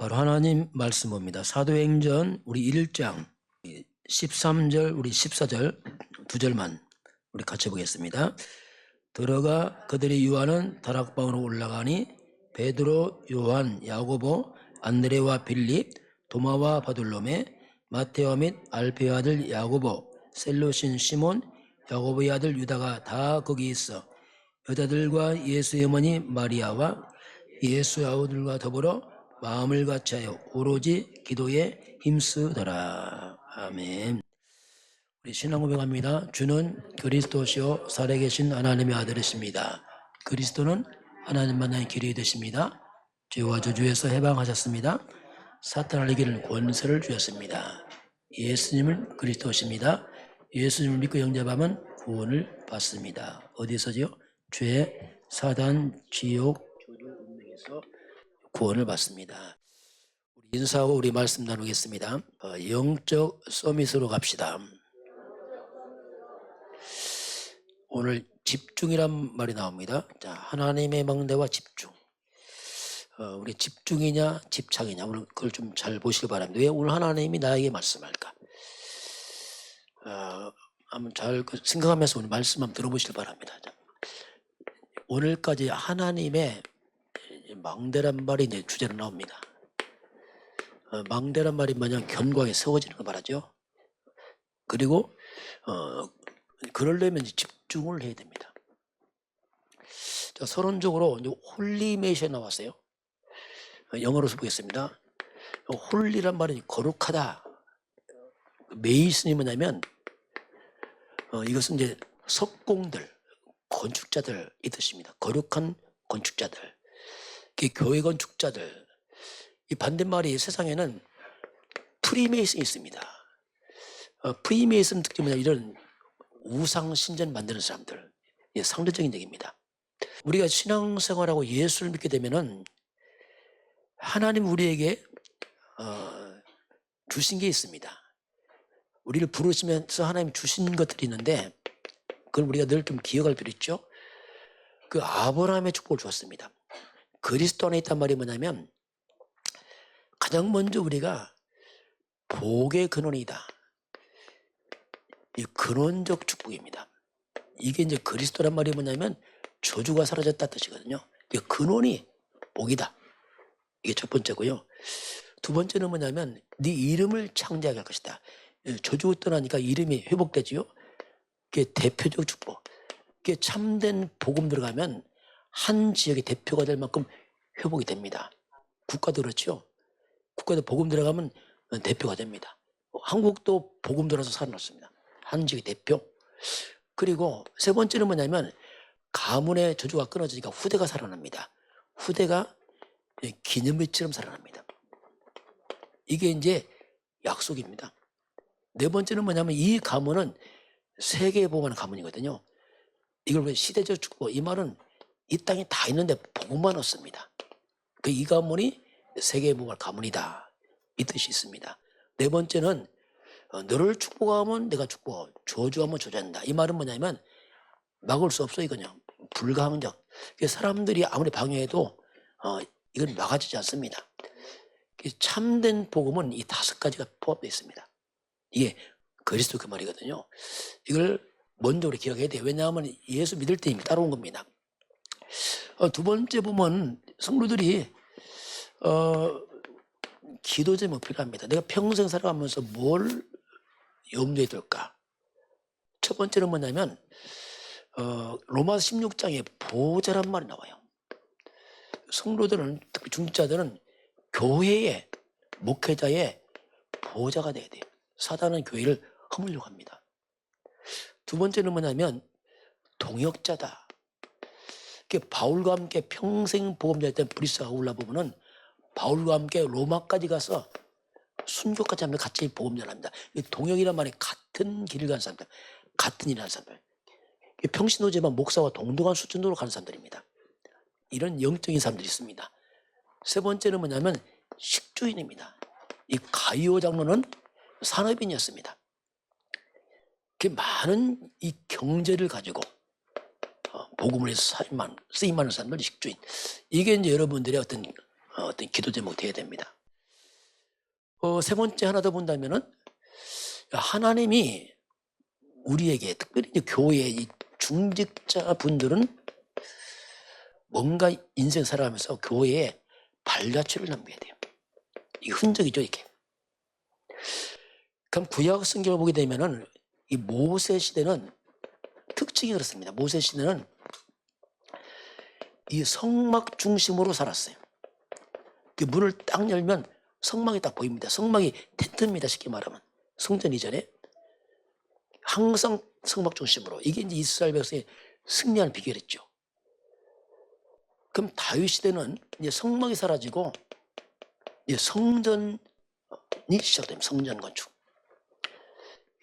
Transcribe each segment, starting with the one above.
바로 하나님 말씀입니다. 사도행전 우리 1장 13절 우리 14절 두 절만 우리 같이 보겠습니다. 들어가 그들이 유하는 다락방으로 올라가니 베드로, 요한, 야고보, 안드레와 빌립, 도마와 바돌로메, 마테오 및 알페의 아들 야고보, 셀로신 시몬, 야고보의 아들 유다가 다 거기 있어 여자들과 예수의 어머니 마리아와 예수의 아우들과 더불어 마음을 같이하여 오로지 기도에 힘쓰더라. 아멘. 우리 신앙 고백합니다. 주는 그리스도시요 살아계신 하나님의 아들이십니다. 그리스도는 하나님 만나는 길이 되십니다. 죄와 저주에서 해방하셨습니다. 사탄을 이기는 권세를 주셨습니다. 예수님은 그리스도십니다. 예수님을 믿고 영접하면 구원을 받습니다. 어디서지요? 죄, 사단, 지옥, 저주, 운명에서 구원을 받습니다. 우리 인사하고 우리 말씀 나누겠습니다. 영적 서밋으로 갑시다. 오늘 집중이란 말이 나옵니다. 자, 하나님의 망대와 집중. 우리 집중이냐 집착이냐 오늘 그걸 좀 잘 보시기 바랍니다. 왜 오늘 하나님이 나에게 말씀할까? 한번 잘 생각하면서 오늘 말씀 한번 들어보시기 바랍니다. 자, 오늘까지 하나님의 망대란 말이 이제 주제로 나옵니다. 망대란 말이 마냥 견고하게 세워지는 걸 말하죠. 그리고 그러려면 집중을 해야 됩니다. 자, 서론적으로 이제 홀리메시에 나왔어요. 영어로서 보겠습니다. 홀리란 말은 거룩하다. 메이슨이 뭐냐면 이것은 이제 석공들, 건축자들 이 뜻입니다. 거룩한 건축자들, 교회 건축자들. 이 반대말이 세상에는 프리메이슨이 있습니다. 프리메이슨 특징이 뭐냐, 이런 우상 신전 만드는 사람들, 상대적인 얘기입니다. 우리가 신앙생활하고 예수를 믿게 되면은 하나님 우리에게 주신 게 있습니다. 우리를 부르시면서 하나님 주신 것들이 있는데 그걸 우리가 늘 좀 기억할 필요 있죠. 그 아브라함의 축복을 주었습니다. 그리스도 안에 있단 말이 뭐냐면 가장 먼저 우리가 복의 근원이다. 이 근원적 축복입니다. 이게 이제 그리스도란 말이 뭐냐면 저주가 사라졌다 뜻이거든요. 이 근원이 복이다. 이게 첫 번째고요. 두 번째는 뭐냐면 네 이름을 창대하게 할 것이다. 저주가 떠나니까 이름이 회복되지요. 그게 대표적 축복. 그게 참된 복음 들어가면 한 지역의 대표가 될 만큼 회복이 됩니다. 국가도 그렇죠. 국가도 복음 들어가면 대표가 됩니다. 한국도 복음 들어서 살아났습니다. 한 지역의 대표. 그리고 세 번째는 뭐냐면 가문의 저주가 끊어지니까 후대가 살아납니다. 후대가 기념비처럼 살아납니다. 이게 이제 약속입니다. 네 번째는 뭐냐면 이 가문은 세계에 복음하는 가문이거든요. 이걸 왜 시대적 축복, 이 말은 이 땅에 다 있는데 복음만 없습니다. 이 가문이 세계에 복음할 가문이다. 이 뜻이 있습니다. 네 번째는 너를 축복하면 내가 축복하고 저주하면 저주한다. 이 말은 뭐냐면 막을 수 없어. 이거냐 불가항적. 사람들이 아무리 방해해도 이건 막아지지 않습니다. 참된 복음은 이 다섯 가지가 포함되어 있습니다. 이게 그리스도 그 말이거든요. 이걸 먼저 우리 기억해야 돼요. 왜냐하면 예수 믿을 때 이미 따라온 겁니다. 두 번째 보면 성도들이 기도 제목 필요합니다. 내가 평생 살아가면서 뭘 염두에 둘까? 첫 번째는 뭐냐면 로마서 16장에 보호자란 말이 나와요. 성도들은 특히 중직자들은 교회의 목회자의 보호자가 돼야 돼요. 사단은 교회를 허물려고 합니다. 두 번째는 뭐냐면 동역자다. 바울과 함께 평생 복음자였던 브리스가 올라보면은 바울과 함께 로마까지 가서 순교까지 하면 같이 복음자를 합니다. 동역이란 말이 같은 길을 가는 사람들, 같은 일을 하는 사람들. 평신도제만 목사와 동등한 수준으로 가는 사람들입니다. 이런 영적인 사람들이 있습니다. 세 번째는 뭐냐면 식주인입니다. 이 가이오 장로는 산업인이었습니다. 많은 이 경제를 가지고 복음을 해서 쓰임 많은 사람들 식주인. 이게 이제 여러분들의 어떤 기도 제목이 되어야 됩니다. 세 번째 하나 더 본다면은 하나님이 우리에게 특별히 이제 교회의 이 중직자 분들은 뭔가 인생 살아가면서 교회에 발자취를 남겨야 돼요. 이 흔적이죠, 이게. 그럼 구약 성경을 보게 되면은 이 모세 시대는 특징이 그렇습니다. 모세 시대는 이 성막 중심으로 살았어요. 그 문을 딱 열면 성막이 딱 보입니다. 성막이 텐트입니다. 쉽게 말하면. 성전 이전에. 항상 성막 중심으로. 이게 이제 이스라엘 백성의 승리하는 비결이었죠. 그럼 다윗 시대는 이제 성막이 사라지고 이제 성전이 시작됩니다. 성전 건축.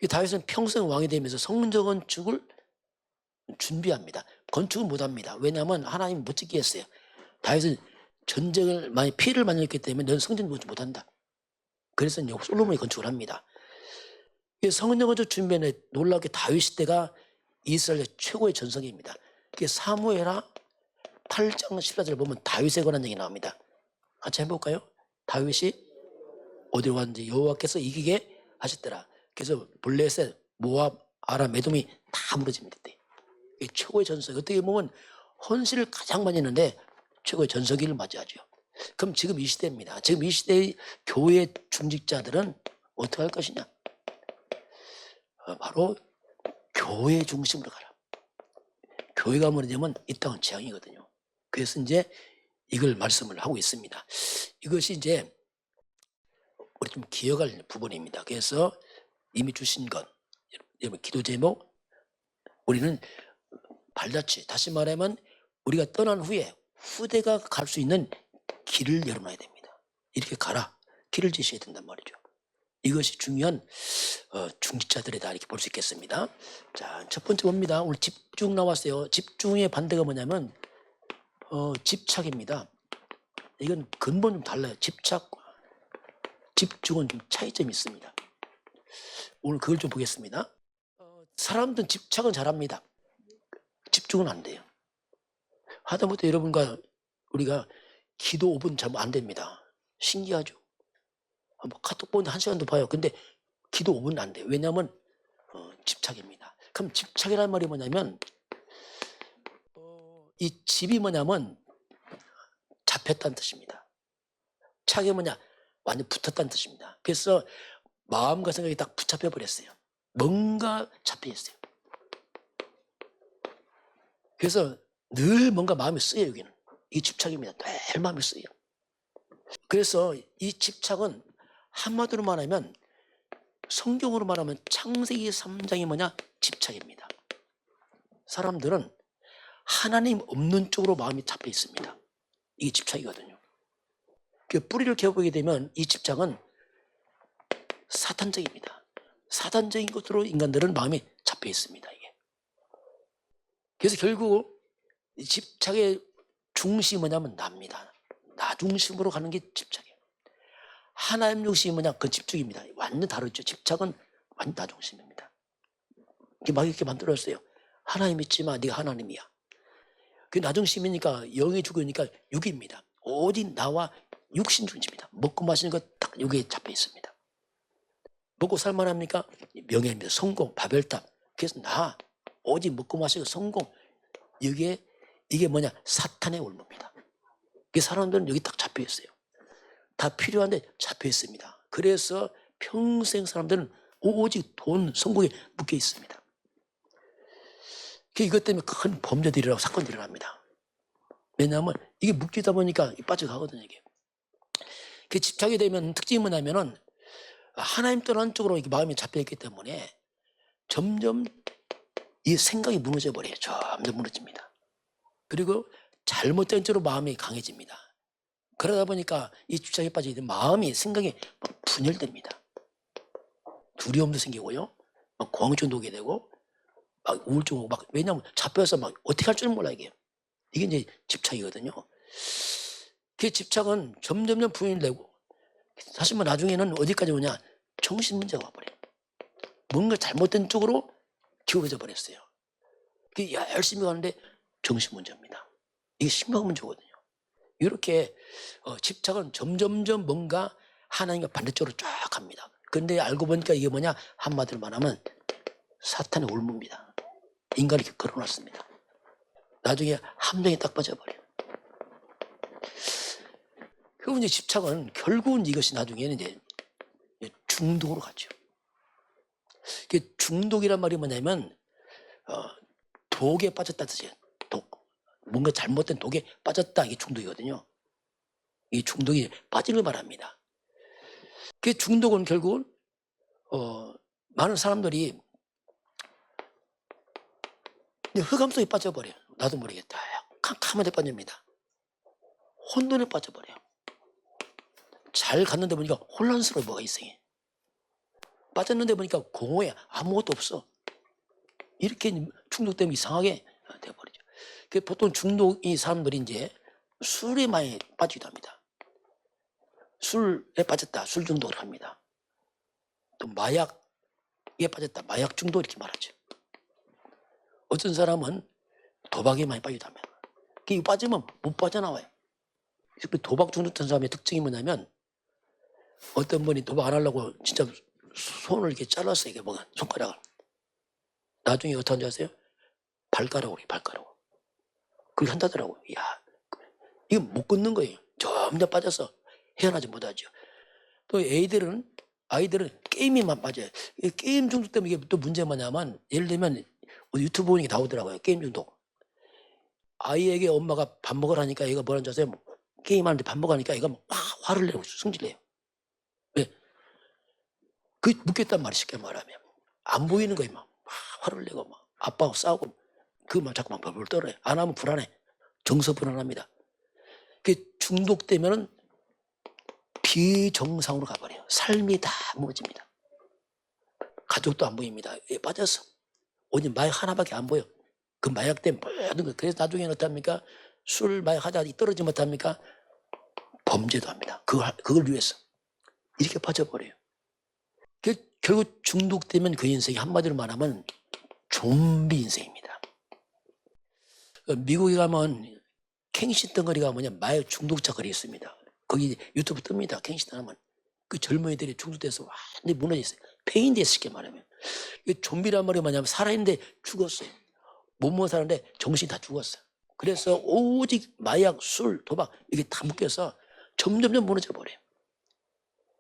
다윗은 평생 왕이 되면서 성전 건축을 준비합니다. 건축은 못합니다. 왜냐하면 하나님 못 짓게 했어요. 다윗은 전쟁을 많이 피해를 많이 했기 때문에 넌 성전 건축 못한다. 그래서 솔로몬이 건축을 합니다. 성전 건축 준비에 놀랍게 다윗 시대가 이스라엘의 최고의 전성기입니다. 사무엘하 8장 14절 보면 다윗에 관한 얘기 나옵니다. 같이 해볼까요? 다윗이 어디로 갔는지 여호와께서 이기게 하셨더라. 그래서 블레셋, 모압, 아람, 에돔이 다 무너집니다. 이게 최고의 전성기. 어떻게 보면 헌신을 가장 많이 했는데 최고의 전성기를 맞이하죠. 그럼 지금 이 시대입니다. 지금 이 시대의 교회 중직자들은 어떻게 할 것이냐? 바로 교회 중심으로 가라. 교회가 무너지면 이 땅은 재앙이거든요. 그래서 이제 이걸 말씀을 하고 있습니다. 이것이 이제 우리 좀 기억할 부분입니다. 그래서 이미 주신 것, 여러분 기도 제목, 우리는 발자취, 다시 말하면 우리가 떠난 후에 후대가 갈 수 있는 길을 열어놔야 됩니다. 이렇게 가라, 길을 제시해야 된단 말이죠. 이것이 중요한 중직자들이다 이렇게 볼 수 있겠습니다. 자, 첫 번째 봅니다. 오늘 집중 나왔어요. 집중의 반대가 뭐냐면 집착입니다. 이건 근본 좀 달라요. 집착과 집중은 좀 차이점이 있습니다. 오늘 그걸 좀 보겠습니다. 사람들은 집착은 잘합니다. 집중은 안 돼요. 하다못해 여러분과 우리가 기도 5분 잘못 안 됩니다. 신기하죠? 뭐 카톡 보는데 1시간도 봐요. 근데 기도 5분 안 돼요. 왜냐하면 집착입니다. 그럼 집착이라는 말이 뭐냐면 이 집이 뭐냐면 잡혔다는 뜻입니다. 착이 뭐냐? 완전 붙었다는 뜻입니다. 그래서 마음과 생각이 딱 붙잡혀 버렸어요. 뭔가 잡혀 있어요. 그래서 늘 뭔가 마음이 쓰여요. 여기는 이 집착입니다. 늘 마음이 쓰여요. 그래서 이 집착은 한마디로 말하면 성경으로 말하면 창세기 3장이 뭐냐? 집착입니다. 사람들은 하나님 없는 쪽으로 마음이 잡혀 있습니다. 이게 집착이거든요. 그 뿌리를 캐보게 되면 이 집착은 사탄적입니다. 사탄적인 것으로 인간들은 마음이 잡혀 있습니다. 이게. 그래서 결국 이 집착의 중심이 뭐냐면 나입니다. 나 중심으로 가는 게 집착이에요. 하나님 중심이 뭐냐? 그 집중입니다. 완전 다르죠. 집착은 완전 나 중심입니다. 이게 막 이렇게 만들었어요. 하나님 믿지 마. 네가 하나님이야. 그 나 중심이니까 영이 죽으니까 육입니다. 오직 나와 육신 중심입니다. 먹고 마시는 것 딱 여기에 잡혀 있습니다. 먹고 살만합니까? 명예입니다. 성공, 바벨탑. 그래서 나 오직 먹고 마시고 성공. 이게 뭐냐? 사탄의 올무입니다. 그 사람들은 여기 딱 잡혀 있어요. 다 필요한데 잡혀 있습니다. 그래서 평생 사람들은 오직 돈, 성공에 묶여 있습니다. 이것 때문에 큰 범죄들이 일어나고 사건들이 일어납니다. 왜냐하면 이게 묶이다 보니까 빠져가거든요. 이게. 그 집착이 되면 특징이 뭐냐면은 하나님 떠난 쪽으로 이렇게 마음이 잡혀있기 때문에 점점 이 생각이 무너져 버려요. 점점 무너집니다. 그리고 잘못된 쪽으로 마음이 강해집니다. 그러다 보니까 이 집착에 빠지게 되면 마음이, 생각이 막 분열됩니다. 두려움도 생기고요. 막 공황증도 오게 되고 막 우울증 오고 막, 왜냐하면 잡혀서 막 어떻게 할 줄 몰라 이게. 이게 이제 집착이거든요. 그 집착은 점점점 분열되고 사실 뭐 나중에는 어디까지 오냐? 정신 문제가 와버려요. 뭔가 잘못된 쪽으로 기울어져 버렸어요. 열심히 가는데 정신 문제입니다. 이게 심각한 문제거든요. 이렇게 집착은 점점점 뭔가 하나님과 반대쪽으로 쫙 갑니다. 근데 알고 보니까 이게 뭐냐? 한마디로 말하면 사탄의 올무입니다. 인간이 이렇게 걸어놨습니다. 나중에 함정에 딱 빠져버려요. 그리고 이제 집착은 결국은 이것이 나중에는 이제 중독으로 가죠. 이게 중독이란 말이 뭐냐면 독에 빠졌다 뜻이에요. 독. 뭔가 잘못된 독에 빠졌다. 이게 중독이거든요. 이 중독이 빠진 걸 말합니다. 그 중독은 결국은 많은 사람들이 흑암 속에 빠져버려요. 나도 모르겠다. 캄캄한 데 빠집니다. 혼돈에 빠져버려요. 잘 갔는데 보니까 혼란스러워. 뭐가 이상해. 빠졌는데 보니까 공허해. 아무것도 없어. 이렇게 중독 때문에 이상하게 돼버리죠. 보통 중독이 사람들이 이제 술에 많이 빠지기도 합니다. 술에 빠졌다. 술 중독을 합니다. 또 마약에 빠졌다. 마약 중독 이렇게 말하죠. 어떤 사람은 도박에 많이 빠지기도 합니다. 이거 빠지면 못 빠져나와요. 도박 중독된 사람의 특징이 뭐냐면 어떤 분이 도박 안 하려고 진짜 손을 이렇게 잘랐어요. 이게 뭐가 손가락을. 나중에 어떻게 하는지 아세요? 발가락으로. 그걸 한다더라고요. 이야, 이거 못 끊는 거예요. 점점 빠져서 헤어나지 못하죠. 또 아이들은 게임에만 빠져요. 게임 중독 때문에 이게 또 문제가 뭐냐면 예를 들면 유튜브 보니까 나오더라고요. 게임 중독. 아이에게 엄마가 밥 먹으라니까 얘가 뭐라는 줄 아세요? 게임하는데 밥 먹으라니까 얘가 막 화를 내고 승질내요. 왜? 그 묻겠단 말이 쉽게 말하면. 안 보이는 거예요. 막 화를 내고 막 아빠하고 싸우고 그만 자꾸 막 벌벌 떨어요. 안 하면 불안해. 정서 불안합니다. 중독되면은 비정상으로 가버려요. 삶이 다 무너집니다. 가족도 안 보입니다. 빠져서. 오직 마약 하나밖에 안 보여. 그 마약 때문에 모든 거. 그래서 나중에는 어떡합니까? 술, 마약 하다 떨어지지 못합니까? 범죄도 합니다. 그걸 위해서. 이렇게 빠져버려요. 결국 중독되면 그 인생이 한마디로 말하면 좀비 인생입니다. 미국에 가면 갱신 덩어리가 뭐냐, 마약 중독자 거리 있습니다. 거기 유튜브 뜹니다. 갱신 하면. 그 젊은이들이 중독돼서 완전히 무너져 있어요. 폐인돼 쉽게 말하면. 좀비란 말이 뭐냐면 살아있는데 죽었어요. 몸만 사는데 정신이 다 죽었어요. 그래서 오직 마약, 술, 도박 이게 다 묶여서 점점점 무너져 버려요.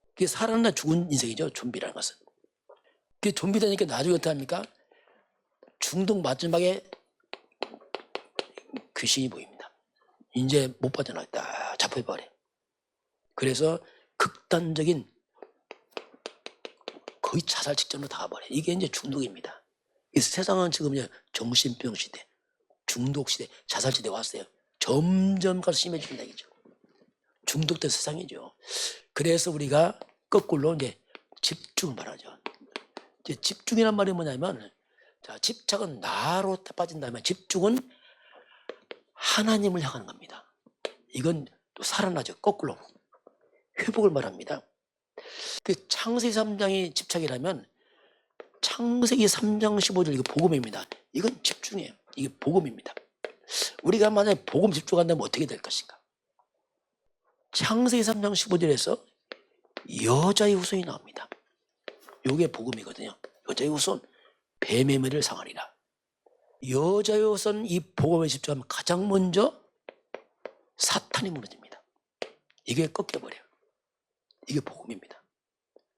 그게 살아나 죽은 인생이죠. 좀비라는 것은. 그게 좀비 되니까 나중에 어떻게 합니까? 중독 마지막에 귀신이 보입니다. 이제 못 빠져나갔다. 잡혀버려요. 그래서 극단적인 거의 자살 직전으로 다 가버려요. 이게 이제 중독입니다. 이 세상은 지금 이제 정신병 시대, 중독 시대, 자살 시대 왔어요. 점점 가서 심해진다 이죠. 중독된 세상이죠. 그래서 우리가 거꾸로 이제 집중을 말하죠. 이제 집중이란 말이 뭐냐면, 자, 집착은 나로 빠진다면 집중은 하나님을 향하는 겁니다. 이건 또 살아나죠. 거꾸로 회복을 말합니다. 그 창세기 3장이 집착이라면 창세기 3장 15절 이거 복음입니다. 이건 집중이에요. 이게 복음입니다. 우리가 만약에 복음 집중한다면 어떻게 될 것인가? 창세기 3장 15절에서 여자의 후손이 나옵니다. 이게 복음이거든요. 여자의 후손 뱀의 머리를 상하리라. 여자의 후손 이 복음에 집중하면 가장 먼저 사탄이 무너집니다. 이게 꺾여버려요. 이게 복음입니다.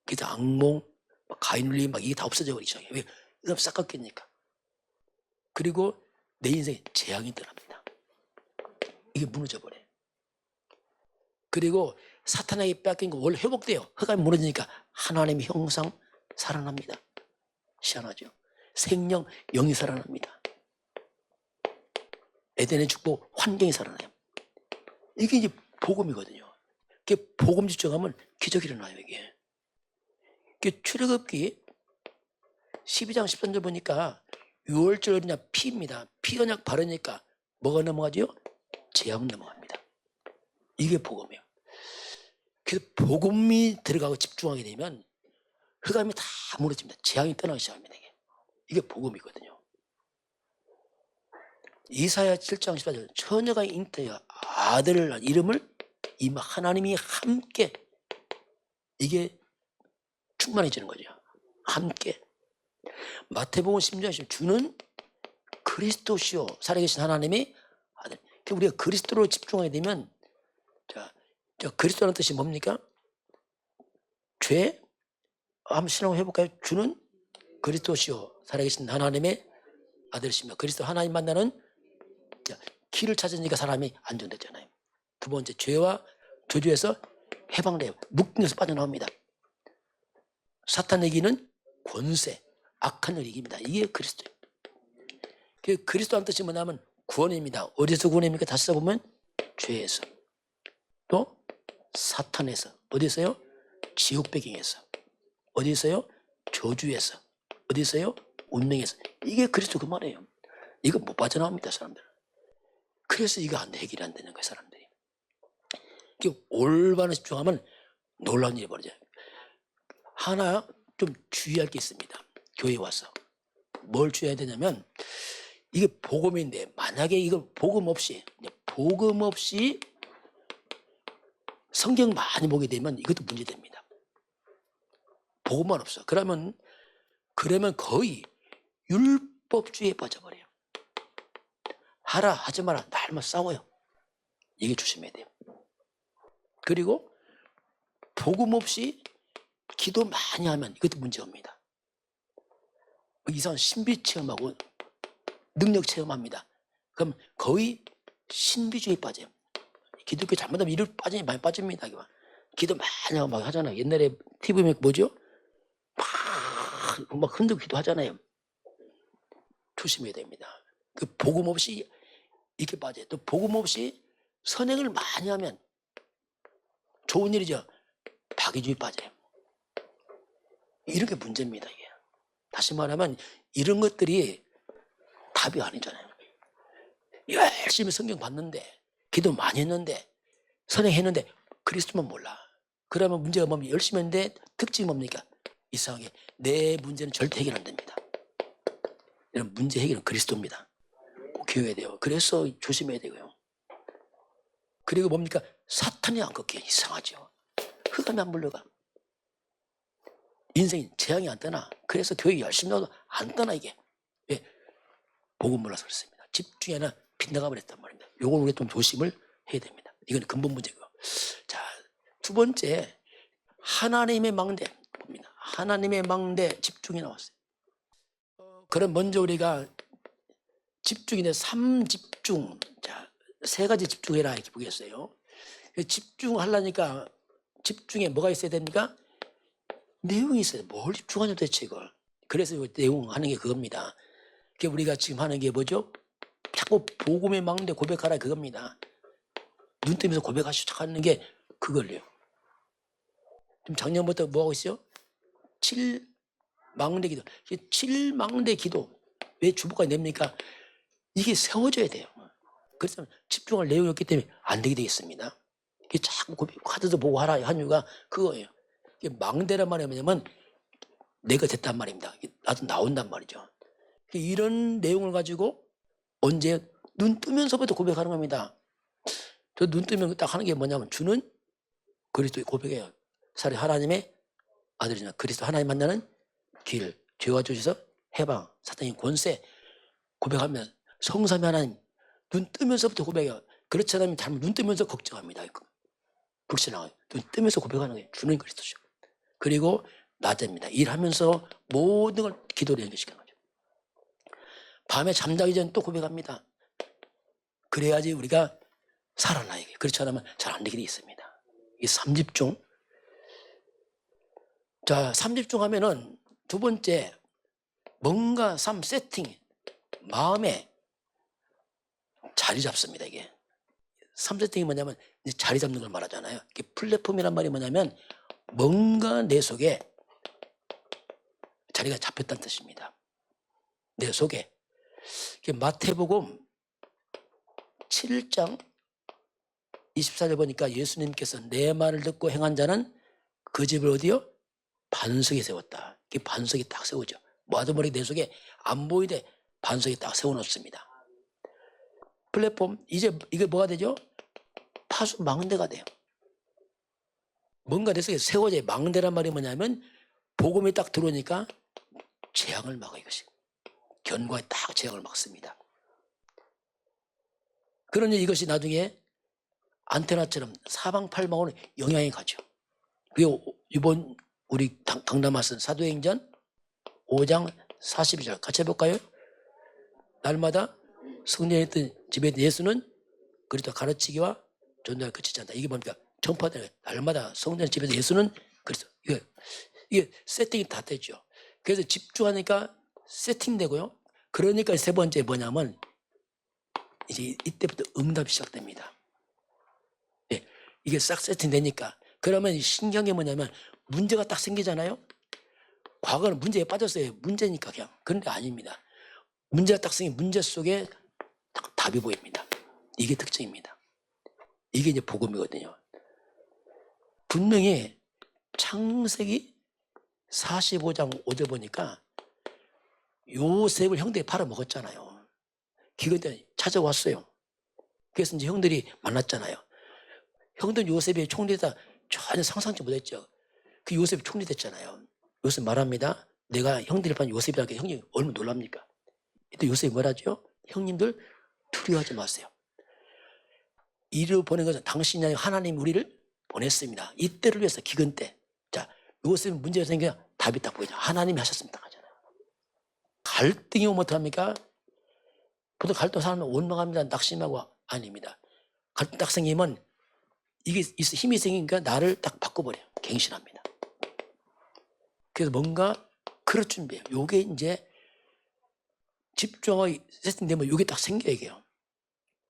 그래서 악몽, 가인울림 이게 다 없어져 버리죠. 왜? 이거 싹 꺾이니까. 그리고 내 인생에 재앙이 떠납니다. 이게 무너져 버려요. 그리고 사탄에게 뺏긴 거 원래 회복돼요. 흑암이 무너지니까 하나님의 형상 살아납니다. 희한하죠. 생명, 영이 살아납니다. 에덴의 축복, 환경이 살아나요. 이게 이제 복음이거든요. 이게 복음 집중하면 기적이 일어나요. 이게 출애굽기 12장 13절 보니까 6월절 그냥 피입니다. 피가 그냥 바르니까 뭐가 넘어가죠? 재앙 넘어갑니다. 이게 복음이에요. 그래서 복음이 들어가고 집중하게 되면 흑암이 다 무너집니다. 재앙이 떠나기 시작합니다. 이게 복음이거든요. 이사야 7장 14절 처녀가 잉태하여 아들을 낳은 이름을 이마 하나님이 함께 이게 충만해지는 거죠. 함께. 마태복음 10장 주는 그리스도시요 살아계신 하나님의 아들. 우리가 그리스도로 집중하게 되면 자, 그리스도라는 뜻이 뭡니까? 죄? 한번 신앙을 해볼까요? 주는 그리스도시요 살아계신 하나님의 아들이시며 그리스도 하나님 만나는 길을 찾으니까 사람이 안전됐잖아요. 두 번째, 죄와 저주에서 해방돼요. 묶임에서 빠져나옵니다. 사탄에게는 권세, 악한 일 이깁니다. 이게 그리스도예요. 그리스도란 뜻이 뭐냐면 구원입니다. 어디서 구원입니까? 다시 써보면 죄에서, 또 사탄에서, 어디서요? 지옥 배경에서, 어디서요? 저주에서, 어디서요? 운명에서. 이게 그리스도 그 말이에요. 이거 못 빠져나옵니다, 사람들. 그래서 이거 해결이 안 되는 거예요, 사람들이. 올바른 집중하면 놀라운 일이 벌어져요. 하나 좀 주의할 게 있습니다. 교회에 와서. 뭘 주의해야 되냐면 이게 복음인데 만약에 이걸 복음 없이 성경 많이 보게 되면 이것도 문제됩니다. 복음만 없어. 그러면 거의 율법주의에 빠져버려요. 하라 하지 마라 날만 싸워요. 이게 조심해야 돼요. 그리고 복음 없이 기도 많이 하면 이것도 문제입니다. 이상한 신비 체험하고 능력 체험합니다. 그럼 거의 신비주의에 빠져요. 기독교 잘못하면 이를 많이 빠집니다. 기도 많이 하고 막 하잖아요. 옛날에 TV 보면 뭐죠? 막 흔들고 기도하잖아요. 조심해야 됩니다. 그 복음 없이 이렇게 빠져요. 또 복음 없이 선행을 많이 하면 좋은 일이죠. 박의주의 빠져요. 이런 게 문제입니다. 이게. 다시 말하면 이런 것들이 답이 아니잖아요. 열심히 성경 봤는데 기도 많이 했는데 선행했는데 그리스도만 몰라. 그러면 문제가 뭐면 열심히 했는데 특징이 뭡니까? 이상하게 내 문제는 절대 해결 안 됩니다. 이런 문제 해결은 그리스도입니다. 꼭 기억해야 돼요. 그래서 조심해야 되고요. 그리고 뭡니까? 사탄이 안 꺾여. 이상하죠. 흑암이 안 물러가. 인생이 재앙이 안 떠나. 그래서 교회 열심히 나도 안 떠나 이게. 왜? 복음 몰라서 그렇습니다. 집중해나 빗나가 버렸단 말입니다. 요걸 우리가 좀 조심을 해야 됩니다. 이건 근본 문제고요. 자, 두 번째 하나님의 망대 봅니다. 하나님의 망대 집중이 나왔어요. 그럼 먼저 우리가 집중인데 3집중. 자, 세 가지 집중해라 이렇게 보겠어요. 집중하려니까 집중에 뭐가 있어야 됩니까? 내용이 있어요. 뭘 집중하냐 도대체 이걸. 그래서 내용 하는 게 그겁니다. 우리가 지금 하는 게 뭐죠? 자꾸 복음의 망대 고백하라 그겁니다. 눈 뜨면서 고백하시고 하는 게 그걸요. 지금 작년부터 뭐하고 있어요? 7망대 기도. 7망대 기도. 왜 주보까지 냅니까? 이게 세워져야 돼요. 그래서 집중할 내용이 없기 때문에 안 되게 되겠습니다. 자꾸 카드도 보고 하라 한 이유가 그거예요. 망대란 말이 뭐냐면 내가 됐단 말입니다. 나도 나온단 말이죠. 이런 내용을 가지고 언제 눈 뜨면서부터 고백하는 겁니다. 저 눈 뜨면 딱 하는 게 뭐냐면 주는 그리스도의 고백이에요. 사리 하나님의 아들이나 그리스도 하나님 만나는 길, 죄와 저주에서 해방, 사탄의 권세 고백하면 성삼위 하나님 눈 뜨면서부터 고백해요. 그렇지 않으면 잘못 눈 뜨면서 걱정합니다. 불신앙해요. 눈 뜨면서 고백하는 게 주는 그리스도죠. 그리고 낮입니다. 일하면서 모든 걸 기도로 연결시키는 거죠. 밤에 잠자기 전 또 고백합니다. 그래야지 우리가 살아나야 돼요. 그렇지 않으면 잘 안 되게 돼 있습니다. 이 3집중. 자, 3집중 하면은 두 번째 뭔가 3세팅 마음에 자리 잡습니다. 이게 3세팅이 뭐냐면 자리 잡는 걸 말하잖아요. 이게 플랫폼이란 말이 뭐냐면 뭔가 내 속에 자리가 잡혔다는 뜻입니다. 내 속에. 마태복음 7장 24절 보니까 예수님께서 내 말을 듣고 행한 자는 그 집을 어디요? 반석에 세웠다. 이게 반석이 딱 세우죠. 뭐하도 머리 내 속에 안 보이되 반석에 딱 세워놓습니다. 플랫폼 이제 이게 뭐가 되죠? 파수 망대가 돼요. 뭔가 내 속에 세워져 망대란 말이 뭐냐면 복음이 딱 들어오니까 재앙을 막아 이것이. 견고하게 딱 재앙을 막습니다. 그러니 이것이 나중에 안테나처럼 사방팔방으로 영향이 가죠. 그리고 이번 우리 강남아 쓴 사도행전 5장 42절 같이 해볼까요? 날마다 성령이 있던 집에 예수는 그리스도 가르치기와 전도를 그치지 않다. 이게 뭡니까? 전파되는 날마다 성령 집에서 예수는 그리스도. 이게 세팅이 다 되죠. 그래서 집중하니까 세팅되고요. 그러니까 세 번째 뭐냐면 이제 이때부터 응답이 시작됩니다. 예, 이게 싹 세팅되니까. 그러면 신기한 게 뭐냐면 문제가 딱 생기잖아요. 과거는 문제에 빠졌어요. 문제니까 그냥. 그런데 아닙니다. 문제가 딱 생긴 문제 속에 딱 답이 보입니다. 이게 특징입니다. 이게 이제 복음이거든요. 분명히 창세기 45장 5절 보니까 요셉을 형들이 팔아먹었잖아요. 기근 때 찾아왔어요. 그래서 이제 형들이 만났잖아요. 형들 요셉이 총리다 전혀 상상치 못했죠. 그 요셉이 총리 됐잖아요. 요셉 말합니다. 내가 형들이 판 요셉이라고 형님 얼마나 놀랍니까? 이때 요셉이 뭐라죠? 형님들 두려워하지 마세요. 이를 보낸 것은 당신이 아니라 하나님 우리를 보냈습니다. 이때를 위해서 기근 때. 자, 요셉은 문제가 생기면 답이 딱 보이죠. 하나님이 하셨습니다. 하잖아요. 갈등이 오면 어떡합니까? 보통 갈등 사람은 원망합니다. 낙심하고 아닙니다. 갈등 딱 생기면 이게 힘이 생기니까 나를 딱 바꿔버려요. 갱신합니다. 그래서 뭔가 그럴 준비해요. 요게 이제 집중하고 세팅되면 요게 딱 생겨야 해요.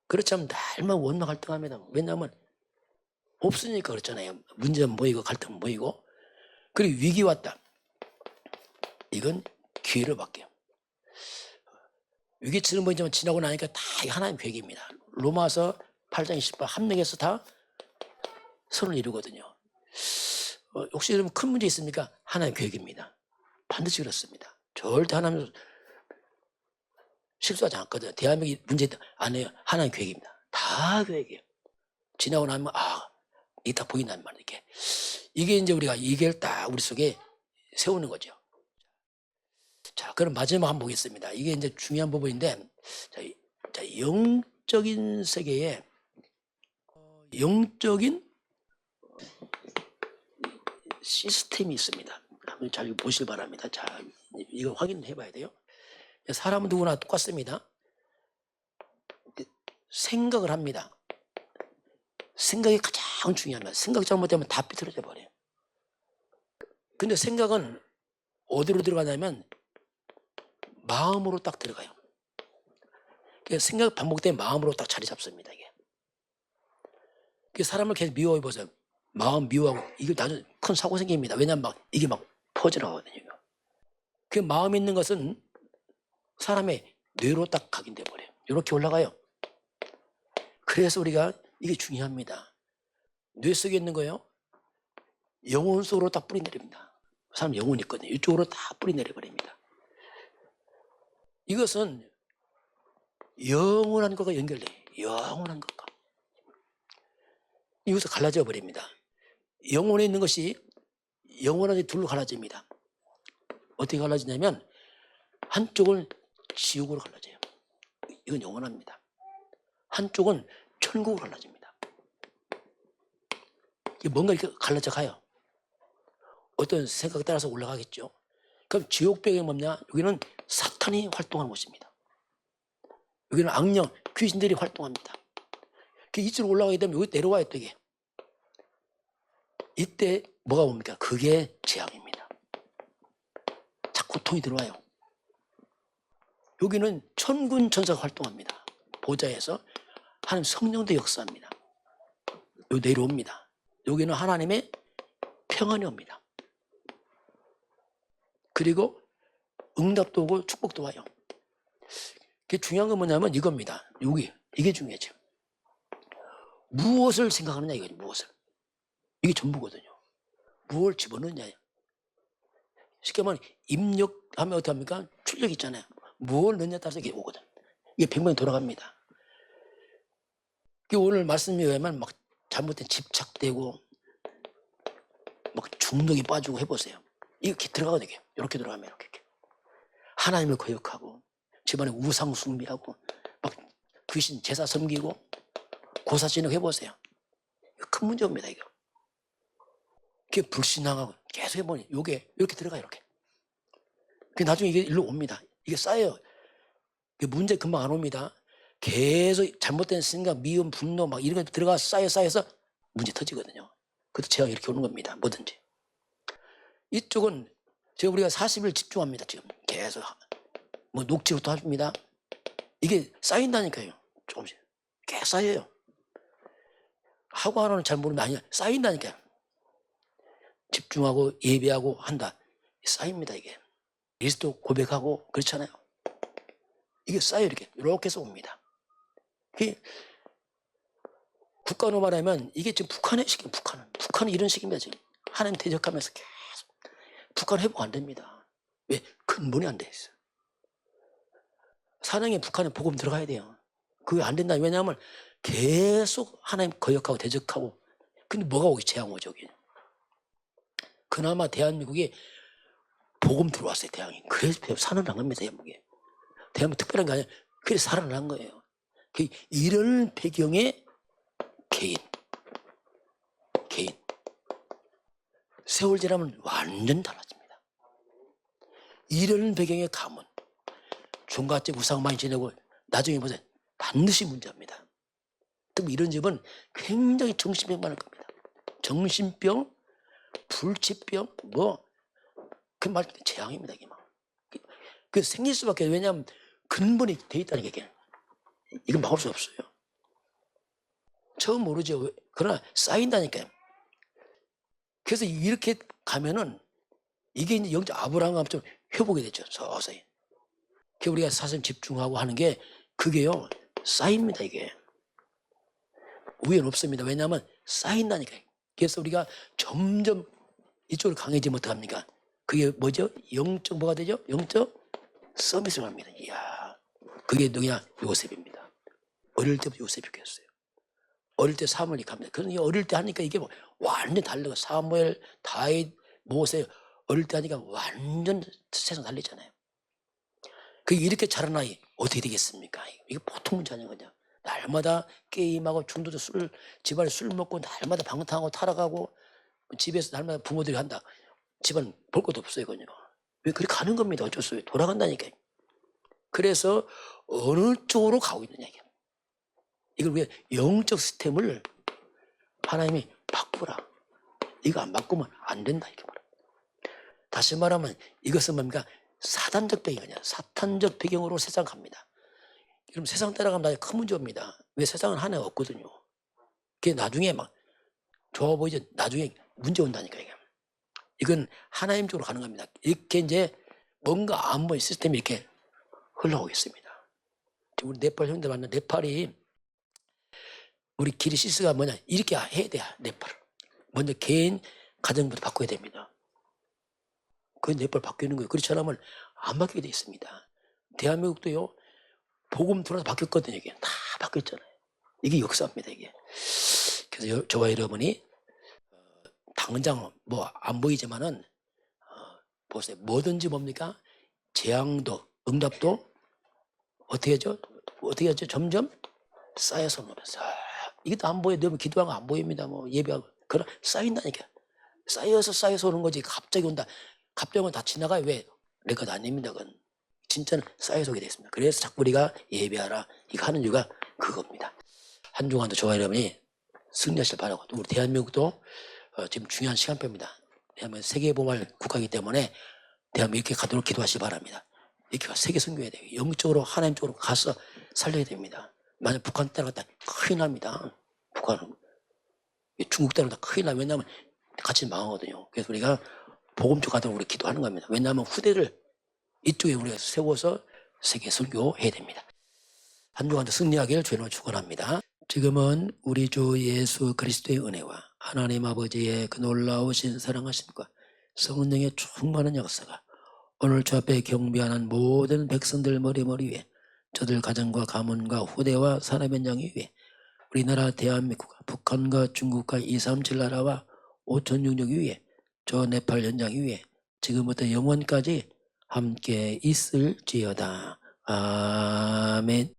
그렇지 않으면 날만 원망 갈등합니다. 왜냐하면 없으니까 그렇잖아요. 문제는 모이고 갈등은 모이고. 그리고 위기 왔다. 이건 기회를 받게요. 위기처럼 보이지만 지나고 나니까 다 하나님 계획입니다. 로마서 8장 28 한 명에서 다 선을 이루거든요. 혹시 여러분 큰 문제 있습니까? 하나님 계획입니다. 반드시 그렇습니다. 절대 하나님 실수하지 않거든요. 대한민국이 문제 안 해요. 하나님 계획입니다. 다 계획이에요. 지나고 나면 이게 딱 보인단 말이에요. 이게 이제 우리가 이게 딱 우리 속에 세우는 거죠. 자, 그럼 마지막 한번 보겠습니다. 이게 이제 중요한 부분인데, 자, 영적인 세계에 영적인 시스템이 있습니다. 한번 잘 보시길 바랍니다. 자, 이거 확인해 봐야 돼요. 사람은 누구나 똑같습니다. 생각을 합니다. 생각이 가장 중요합니다. 생각 잘못되면 다 삐뚤어져 버려요. 근데 생각은 어디로 들어가냐면 마음으로 딱 들어가요. 생각 반복되면 마음으로 딱 자리 잡습니다. 이게 사람을 계속 미워해 보세요. 마음 미워하고 이게 나중에 큰 사고 생깁니다. 왜냐하면 이게 막 퍼져나가거든요. 그 마음에 있는 것은 사람의 뇌로 딱 각인돼 버려요. 이렇게 올라가요. 그래서 우리가 이게 중요합니다. 뇌 속에 있는 거요. 영혼 속으로 딱 뿌리 내립니다. 사람 영혼이 있거든요. 이쪽으로 다 뿌리 내려버립니다. 이것은 영원한 것과 연결돼요. 영원한 것과. 여기서 갈라져 버립니다. 영혼에 있는 것이 영원하게 둘로 갈라집니다. 어떻게 갈라지냐면 한쪽은 지옥으로 갈라져요. 이건 영원합니다. 한쪽은 천국으로 갈라집니다. 이게 뭔가 이렇게 갈라져 가요. 어떤 생각에 따라서 올라가겠죠. 그럼 지옥벽이 뭐냐? 여기는 사탄이 활동하는 곳입니다. 여기는 악령, 귀신들이 활동합니다. 이쪽으로 올라가게 되면 여기 내려와야 또 이게. 이때 뭐가 옵니까? 그게 재앙입니다. 자꾸 고통이 들어와요. 여기는 천군 천사가 활동합니다. 보좌에서 하나님 성령도 역사합니다. 여기 내려옵니다. 여기는 하나님의 평안이 옵니다. 그리고 응답도 오고 축복도 와요. 그게 중요한 건 뭐냐면 이겁니다. 이게 중요하죠. 무엇을 생각하느냐 이거죠. 무엇을. 이게 전부거든요. 무엇을 집어넣느냐. 쉽게 말하면 입력하면 어떻게 합니까? 출력 있잖아요. 무엇을 넣느냐에 따라서 이게 오거든. 이게 100번이 돌아갑니다. 오늘 말씀에 의하면 막 잘못된 집착되고 막 중독에 빠지고 해보세요. 이렇게 들어가도 되게 이렇게 들어가면 이렇게 하나님을 거역하고 집안에 우상 숭배하고 막 귀신 제사 섬기고 고사진을 해보세요. 이거 큰 문제입니다. 이거. 그게 불신앙하고 계속 해보니 요게 이렇게 들어가요. 이렇게. 그 나중에 이게 일로 옵니다. 이게 쌓여요. 문제 금방 안 옵니다. 계속 잘못된 생각, 미움, 분노 막 이런 거 들어가서 쌓여서 문제 터지거든요. 그것도 재앙이 이렇게 오는 겁니다. 뭐든지. 이쪽은 지금 우리가 40일 집중합니다. 지금 계속 뭐 녹취부터 합니다. 이게 쌓인다니까요. 조금씩 계속 쌓여요. 하고 하나는 잘 모르면 아니야. 쌓인다니까요. 집중하고 예배하고 한다. 쌓입니다. 이게. 그리스도 고백하고 그렇잖아요. 이게 쌓여 이렇게 해서 옵니다. 그게 국가로 말하면 이게 지금 북한의 식이에요. 북한은 이런 식입니다. 지금 하나님 대적하면서 계속 북한 회복 안 됩니다. 왜? 근본이 안 돼 있어요. 사랑의 북한에 복음 들어가야 돼요. 그게 안 된다. 왜냐하면 계속 하나님 거역하고 대적하고. 근데 뭐가 오기 재앙 오죠. 그나마 대한민국에 복음 들어왔어요. 대항이. 그래서 살아난 겁니다. 대한민국 특별한 게 아니라 그래서 살아난 거예요. 이런 배경의 개인 세월 지나면 완전 달라집니다. 이런 배경의 가문 종갓집 우상 많이 지내고 나중에 보세요. 반드시 문제입니다. 그럼 이런 집은 굉장히 정신병 많을 겁니다. 정신병, 불치병, 그 말 재앙입니다. 이게 막. 그 생길 수밖에. 왜냐하면 근본이 돼 있다는 게 이건 막을 수 없어요. 처음 모르죠. 그러나 쌓인다니까요. 그래서 이렇게 가면은 이게 이제 영적 아브라함과 좀 회복이 됐죠. 서서히. 그 우리가 사실 집중하고 하는 게 그게요. 쌓입니다. 이게. 우연 없습니다. 왜냐하면 쌓인다니까요. 그래서 우리가 점점 이쪽으로 강해지면 어떡합니까? 그게 뭐죠? 영적 뭐가 되죠? 영적 서밋을 합니다. 이야. 그게 누구냐? 요셉입니다. 어릴 때부터 요셉이 겠어요. 어릴 때 사무엘이 갑니다. 그러니 어릴 때 하니까 이게 완전 다르고 사무엘, 다윗, 모세 어릴 때 하니까 완전 세상 달리잖아요. 그게 이렇게 자란 아이 어떻게 되겠습니까? 이게 보통 문제 아닌 거냐. 날마다 게임하고 중도도 집안에 술 먹고 날마다 방탕하고 타락하고 집에서 날마다 부모들이 한다. 집안 볼 것도 없어요. 이거요. 왜 그렇게 가는 겁니다. 어쩔 수 없어요. 돌아간다니까요. 그래서 어느 쪽으로 가고 있느냐 이게. 이걸 왜 영적 시스템을 하나님이 바꾸라. 이거 안 바꾸면 안 된다 이렇게 말합니다. 다시 말하면 이것은 뭡니까? 사단적 배경이냐. 사탄적 배경으로 세상 갑니다. 그럼 세상 따라가면 큰 문제입니다. 왜 세상은 하나가 없거든요. 그게 나중에 막 좋아 보이죠. 나중에 문제 온다니까 이게. 이건 하나님 쪽으로 가는 겁니다. 이렇게 이제 뭔가 안 보이는 시스템이 이렇게 흘러오겠습니다. 우리 네팔 형들 만나 네팔이 우리 기리시스가 뭐냐 이렇게 해야 돼요. 네팔을 먼저 개인 가정부터 바꿔야 됩니다. 그 네팔 바뀌는 거예요. 그렇지 않으면 안 바뀌게 돼 있습니다. 대한민국도요 복음 들어서 바뀌었거든요. 이게 다 바뀌었잖아요. 이게 역사입니다. 이게. 그래서 저와 여러분이 당장 안 보이지만은 보세요. 뭐든지 뭡니까? 재앙도 응답도 어떻게 하죠? 점점 쌓여서 오면서 이게 안 보여요. 너무 기도하고 안 보입니다. 예배하고 그러나 쌓인다니까. 쌓여서 오는 거지. 갑자기 온다. 갑자기 오면 다 지나가요. 왜? 내 것 아닙니다. 그건 진짜는 쌓여서 오게 됐습니다. 그래서 자꾸 우리가 예배하라 이거 하는 이유가 그겁니다. 한 주간도 저와 여러분이 승리하실 바라고 또 우리 대한민국도 지금 중요한 시간표입니다. 대한민국 세계보말 국가이기 때문에 대한민국 이렇게 가도록 기도하시기 바랍니다. 이렇게 세계 선교해야 돼요. 영적으로 하나님 쪽으로 가서 살려야 됩니다. 만약 북한 따라갔다 큰일 납니다. 북한은 중국 따라갔다 큰일 나. 왜냐하면 같이 망하거든요. 그래서 우리가 복음 쪽 가도록 우리 기도하는 겁니다. 왜냐하면 후대를 이쪽에 우리가 세워서 세계 선교해야 됩니다. 한 주간도 승리하기를 주님으로 축원합니다. 지금은 우리 주 예수 그리스도의 은혜와 하나님 아버지의 그 놀라우신 사랑하심과 성령의 충만한 역사가 오늘 주 앞에 경배하는 모든 백성들 머리 위에 저들 가정과 가문과 후대와 산업의 영이 위에 우리나라 대한민국과 북한과 중국과 237 나라와 5,600여 위에 저 네팔 연장 위에 지금부터 영원까지 함께 있을지어다. 아멘.